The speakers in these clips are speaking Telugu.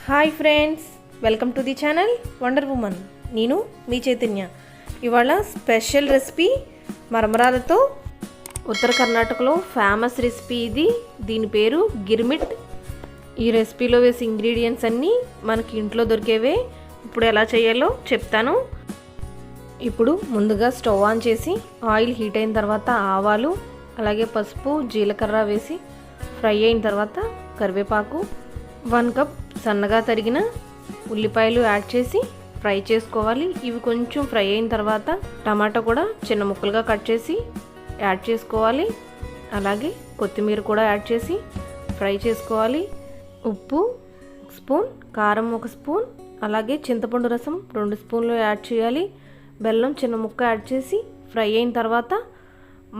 Hi friends, welcome to the channel wonder women. నేను మీ చైతన్య. ఇవాళ స్పెషల్ రెసిపీ మరమరాలతో. ఉత్తర కర్ణాటకలో ఫేమస్ రెసిపీ ఇది. దీని పేరు గిర్మిట్. ఈ రెసిపీలో వేసే ఇంగ్రీడియంట్స్ అన్నీ మనకి ఇంట్లో దొరికేవే. ఇప్పుడు ఎలా చేయాలో చెప్తాను. ఇప్పుడు ముందుగా స్టవ్ ఆన్ చేసి ఆయిల్ హీట్ అయిన తర్వాత ఆవాలు, అలాగే పసుపు, జీలకర్ర వేసి ఫ్రై అయిన తర్వాత కరివేపాకు, 1 కప్ సన్నగా తరిగిన ఉల్లిపాయలు యాడ్ చేసి ఫ్రై చేసుకోవాలి. ఇవి కొంచెం ఫ్రై అయిన తర్వాత టమాటా కూడా చిన్న ముక్కలుగా కట్ చేసి యాడ్ చేసుకోవాలి. అలాగే కొత్తిమీర కూడా యాడ్ చేసి ఫ్రై చేసుకోవాలి. ఉప్పు 1 స్పూన్, కారం 1 స్పూన్, అలాగే చింతపండు రసం 2 స్పూన్లు యాడ్ చేయాలి. బెల్లం చిన్న ముక్క యాడ్ చేసి ఫ్రై అయిన తర్వాత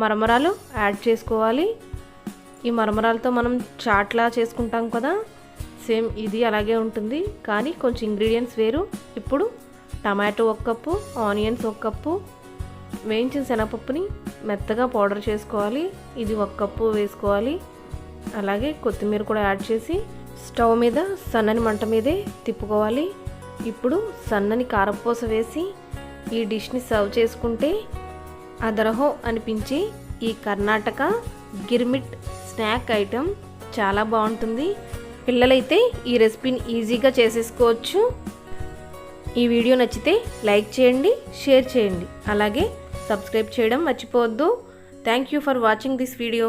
మరమరాలు యాడ్ చేసుకోవాలి. ఈ మరమరాలతో మనం చాట్లా చేసుకుంటాం కదా, సేమ్ ఇది అలాగే ఉంటుంది, కానీ కొంచెం ఇంగ్రీడియంట్స్ వేరు. ఇప్పుడు టమాటో 1 కప్పు, ఆనియన్స్ 1 కప్పు, వేయించిన శనగపప్పుని మెత్తగా పౌడర్ చేసుకోవాలి. ఇది 1 కప్పు వేసుకోవాలి. అలాగే కొత్తిమీర కూడా యాడ్ చేసి స్టవ్ మీద సన్నని మంట మీదే తిప్పుకోవాలి. ఇప్పుడు సన్నని కారపూస వేసి ఈ డిష్ని సర్వ్ చేసుకుంటే అదరహో అనిపించి ఈ కర్ణాటక గిర్మిట్ స్నాక్ ఐటెం చాలా బాగుంటుంది. పిల్లలైతే ఈ రెసిపీని ఈజీగా చేసేసుకోవచ్చు. ఈ వీడియో నచ్చితే లైక్ చేయండి, షేర్ చేయండి, అలాగే సబ్స్క్రైబ్ చేయడం మర్చిపోవద్దు. Thank you for watching this video.